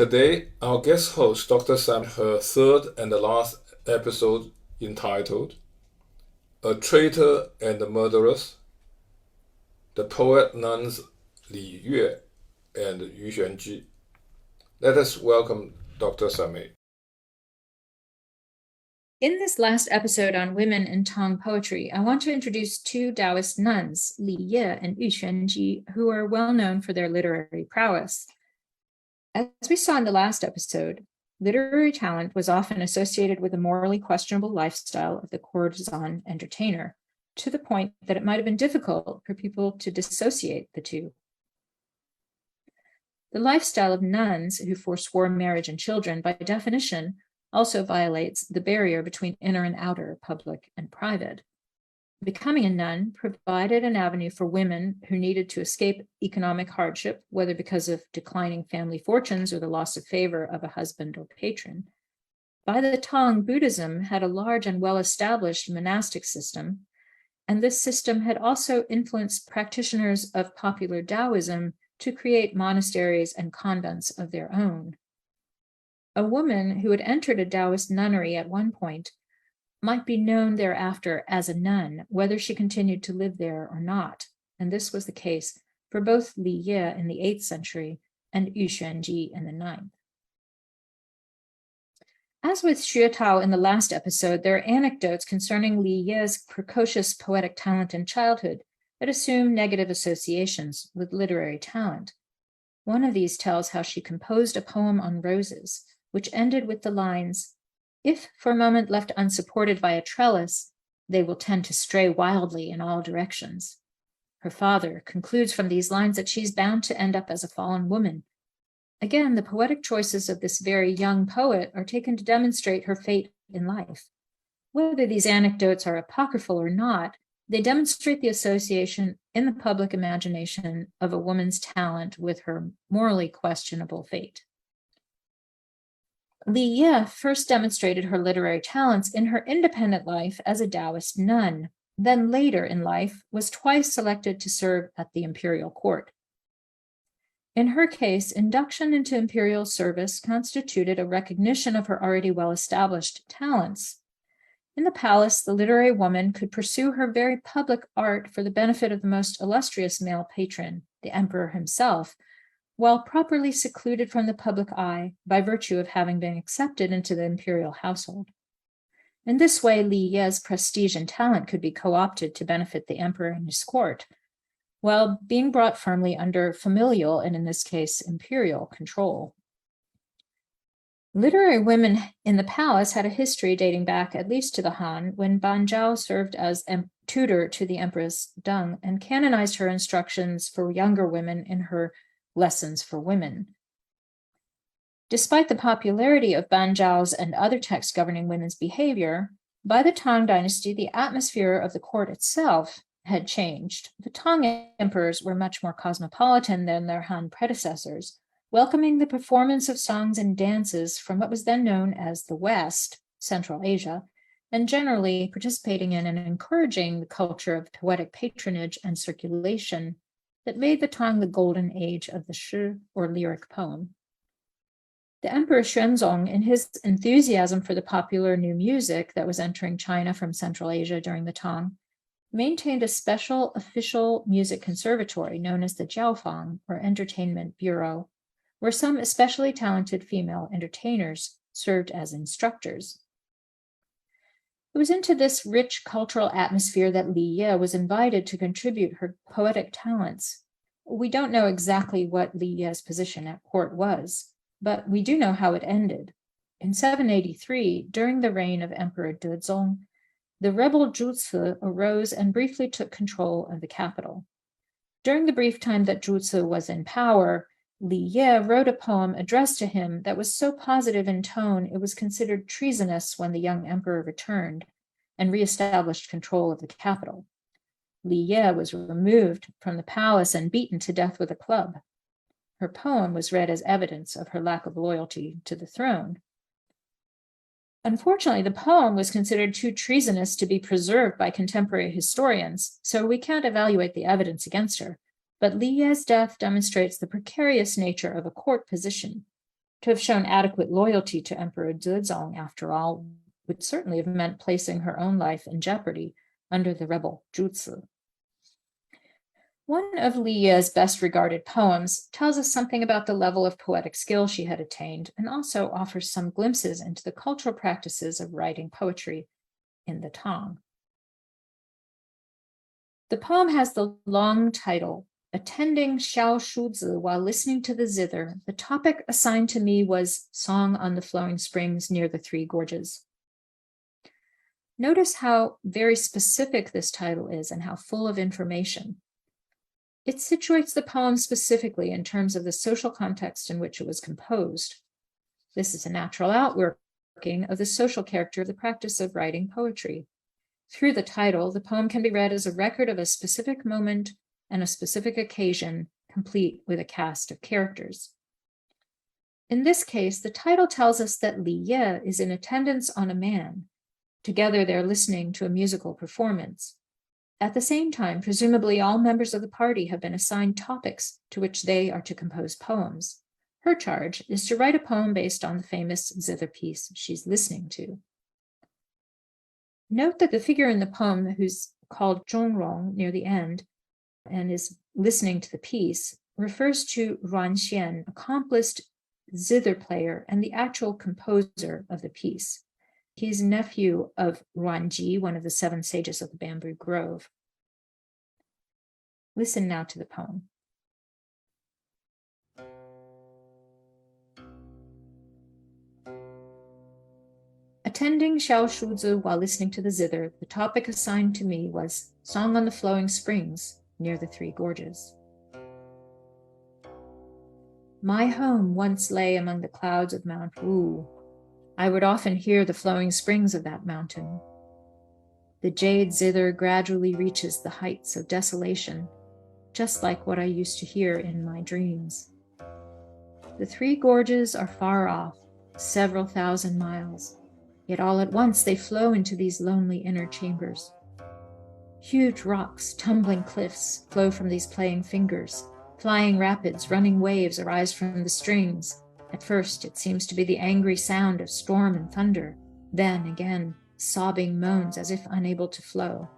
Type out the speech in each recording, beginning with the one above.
Today, our guest host, Dr. sent her third and the last episode entitled A Traitor and a Murderess, the poet nuns Li Yue and Yu Xuanji. Let us welcome Dr. Samei. In this last episode on women in Tang poetry, I want to introduce two Daoist nuns, Li Ye and Yu Xuanji, who are well known for their literary prowess. As we saw in the last episode, literary talent was often associated with a morally questionable lifestyle of the courtesan entertainer, to the point that it might have been difficult for people to dissociate the two. The lifestyle of nuns who forswore marriage and children, by definition, also violates the barrier between inner and outer, public and private. Becoming a nun provided an avenue for women who needed to escape economic hardship, whether because of declining family fortunes or the loss of favor of a husband or patron. By the Tang, Buddhism had a large and well-established monastic system, and this system had also influenced practitioners of popular Taoism to create monasteries and convents of their own. A woman who had entered a Taoist nunnery at one point might be known thereafter as a nun, whether she continued to live there or not, and this was the case for both Li Ye in the 8th century and Yu Xuanji in the 9th. As with Xue Tao in the last episode, there are anecdotes concerning Li Ye's precocious poetic talent in childhood that assume negative associations with literary talent. One of these tells how she composed a poem on roses, which ended with the lines, "If for a moment left unsupported by a trellis, they will tend to stray wildly in all directions." Her father concludes from these lines that she's bound to end up as a fallen woman. Again, the poetic choices of this very young poet are taken to demonstrate her fate in life. Whether these anecdotes are apocryphal or not, they demonstrate the association in the public imagination of a woman's talent with her morally questionable fate. Li Ye first demonstrated her literary talents in her independent life as a Taoist nun, then later in life was twice selected to serve at the imperial court. In her case, induction into imperial service constituted a recognition of her already well-established talents. In the palace, the literary woman could pursue her very public art for the benefit of the most illustrious male patron, the emperor himself, while properly secluded from the public eye by virtue of having been accepted into the imperial household. In this way, Li Ye's prestige and talent could be co-opted to benefit the emperor and his court, while being brought firmly under familial, and in this case, imperial control. Literary women in the palace had a history dating back at least to the Han, when Ban Zhao served as tutor to the Empress Deng and canonized her instructions for younger women in her Lessons for Women. Despite the popularity of Ban Zhao's and other texts governing women's behavior, by the Tang Dynasty, the atmosphere of the court itself had changed. The Tang emperors were much more cosmopolitan than their Han predecessors, welcoming the performance of songs and dances from what was then known as the West, Central Asia, and generally participating in and encouraging the culture of poetic patronage and circulation that made the Tang the golden age of the shi, or lyric poem. The Emperor Xuanzong, in his enthusiasm for the popular new music that was entering China from Central Asia during the Tang, maintained a special official music conservatory known as the Jiaofang, or Entertainment Bureau, where some especially talented female entertainers served as instructors. It was into this rich cultural atmosphere that Li Ye was invited to contribute her poetic talents. We don't know exactly what Li Ye's position at court was, but we do know how it ended. In 783, during the reign of Emperor Dezong, the rebel Zhuzi arose and briefly took control of the capital. During the brief time that Zhuzi was in power, Li Ye wrote a poem addressed to him that was so positive in tone it was considered treasonous when the young emperor returned and reestablished control of the capital. Li Ye was removed from the palace and beaten to death with a club. Her poem was read as evidence of her lack of loyalty to the throne. Unfortunately, the poem was considered too treasonous to be preserved by contemporary historians, so we can't evaluate the evidence against her. But Li Ye's death demonstrates the precarious nature of a court position. To have shown adequate loyalty to Emperor Zezong, after all, would certainly have meant placing her own life in jeopardy under the rebel Zhuzi. One of Li Ye's best regarded poems tells us something about the level of poetic skill she had attained, and also offers some glimpses into the cultural practices of writing poetry in the Tang. The poem has the long title, Attending Xiao Shuzi While Listening to the Zither. The topic assigned to me was Song on the Flowing Springs Near the Three Gorges. Notice how very specific this title is and how full of information. It situates the poem specifically in terms of the social context in which it was composed. This is a natural outworking of the social character of the practice of writing poetry. Through the title, the poem can be read as a record of a specific moment and a specific occasion, complete with a cast of characters. In this case, the title tells us that Li Ye is in attendance on a man. Together, they're listening to a musical performance. At the same time, presumably all members of the party have been assigned topics to which they are to compose poems. Her charge is to write a poem based on the famous zither piece she's listening to. Note that the figure in the poem who's called Zhongrong near the end and is listening to the piece refers to Ruan Xian, accomplished zither player and the actual composer of the piece. He's nephew of Ruanji, one of the 7 sages of the bamboo grove. Listen now to the poem. Attending Xiao Shuzi while listening to the zither, the topic assigned to me was Song on the Flowing Springs Near the Three Gorges. My home once lay among the clouds of Mount Wu. I would often hear the flowing springs of that mountain. The jade zither gradually reaches the heights of desolation, just like what I used to hear in my dreams. The three gorges are far off, several thousand miles, yet all at once they flow into these lonely inner chambers. Huge rocks, tumbling cliffs flow from these playing fingers. Flying rapids, running waves arise from the strings. At first, it seems to be the angry sound of storm and thunder. Then, again, sobbing moans as if unable to flow.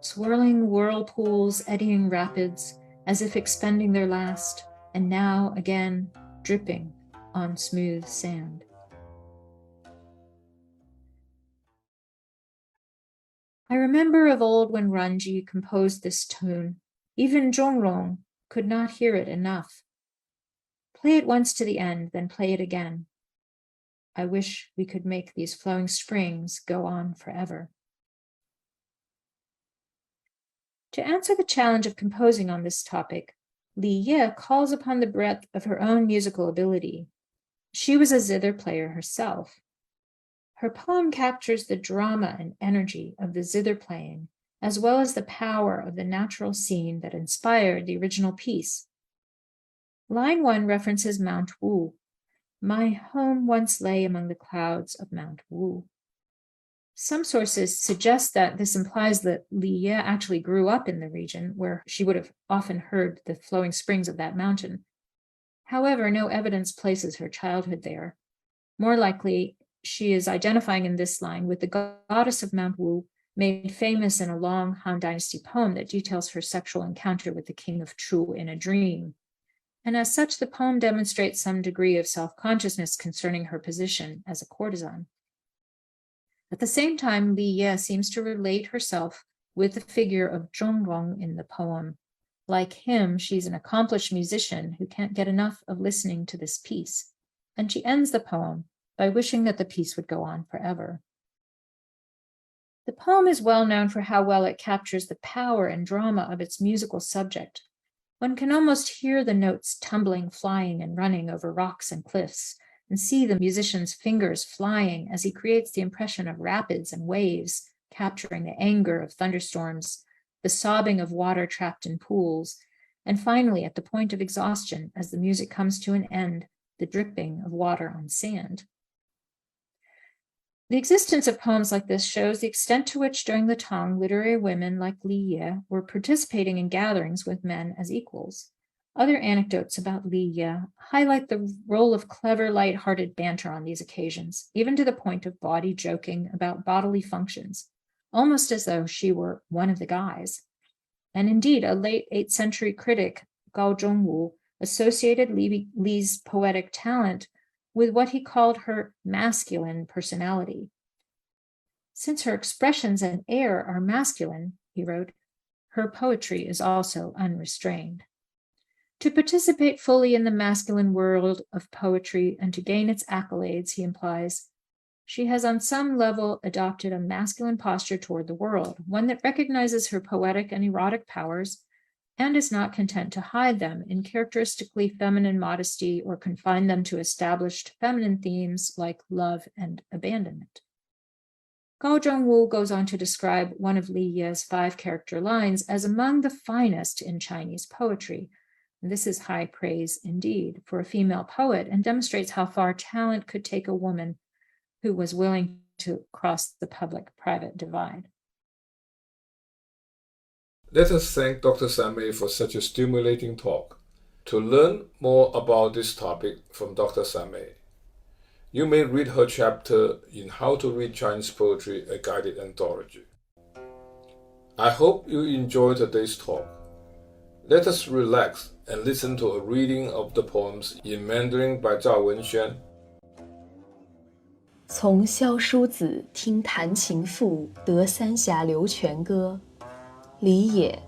Swirling whirlpools, eddying rapids, as if expending their last, and now, again, dripping on smooth sand. I remember of old when Ranji composed this tune, even Zhongrong could not hear it enough. Play it once to the end, then play it again. I wish we could make these flowing springs go on forever. To answer the challenge of composing on this topic, Li Ye calls upon the breadth of her own musical ability. She was a zither player herself. Her poem captures the drama and energy of the zither playing, as well as the power of the natural scene that inspired the original piece. Line 1 references Mount Wu. My home once lay among the clouds of Mount Wu. Some sources suggest that this implies that Li Ye actually grew up in the region where she would have often heard the flowing springs of that mountain. However, no evidence places her childhood there. More likely, she is identifying in this line with the goddess of Mount Wu, made famous in a long Han Dynasty poem that details her sexual encounter with the king of Chu in a dream. And as such, the poem demonstrates some degree of self-consciousness concerning her position as a courtesan. At the same time, Li Ye seems to relate herself with the figure of Zhongrong in the poem. Like him, she's an accomplished musician who can't get enough of listening to this piece, and she ends the poem by wishing that the piece would go on forever. The poem is well known for how well it captures the power and drama of its musical subject. One can almost hear the notes tumbling, flying, and running over rocks and cliffs, and see the musician's fingers flying as he creates the impression of rapids and waves, capturing the anger of thunderstorms, the sobbing of water trapped in pools, and finally, at the point of exhaustion, as the music comes to an end, the dripping of water on sand. The existence of poems like this shows the extent to which during the Tang, literary women like Li Ye were participating in gatherings with men as equals. Other anecdotes about Li Ye highlight the role of clever, light-hearted banter on these occasions, even to the point of bawdy joking about bodily functions, almost as though she were one of the guys. And indeed, a late 8th century critic, Gao Zhongwu, associated Li's poetic talent with what he called her masculine personality. Since her expressions and air are masculine, he wrote, her poetry is also unrestrained. To participate fully in the masculine world of poetry and to gain its accolades, he implies, she has on some level adopted a masculine posture toward the world, one that recognizes her poetic and erotic powers and is not content to hide them in characteristically feminine modesty or confine them to established feminine themes like love and abandonment. Gao Zhongwu goes on to describe one of Li Ye's 5-character lines as among the finest in Chinese poetry. And this is high praise indeed for a female poet and demonstrates how far talent could take a woman who was willing to cross the public-private divide. Let us thank Dr. San Mei for such a stimulating talk. To learn more about this topic from Dr. San Mei, you may read her chapter in How to Read Chinese Poetry, a Guided Anthology. I hope you enjoyed today's talk. Let us relax and listen to a reading of the poems in Mandarin by Zhao Wenxuan. 从萧书子听弹琴赋，得三峡流泉歌。李野。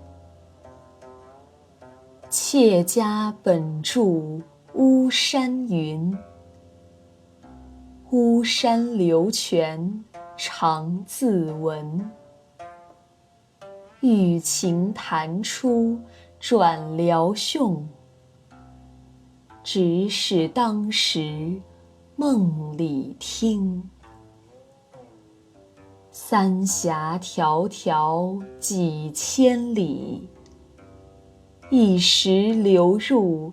妾家本住巫山云，巫山流泉常自闻。玉琴弹出转辽胸，只是当时梦里听。三峡迢迢几千里，一时流入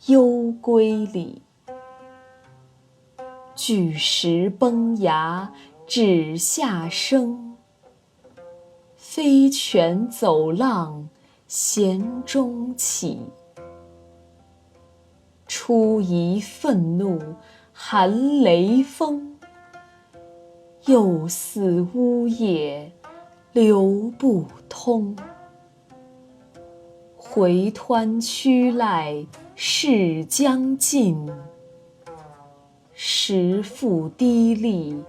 幽闺里。巨石崩崖指下生，飞泉走浪弦中起。初疑愤怒含雷锋，又似呜咽流不通。回湍驱赖逝将尽，时复低立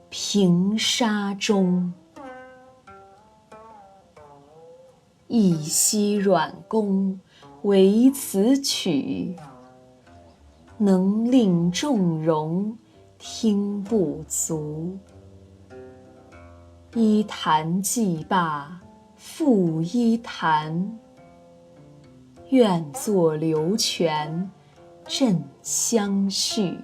平沙中。一夕软弓为此曲，能令众容听不足。一弹既罢复一弹，愿作流泉振相续。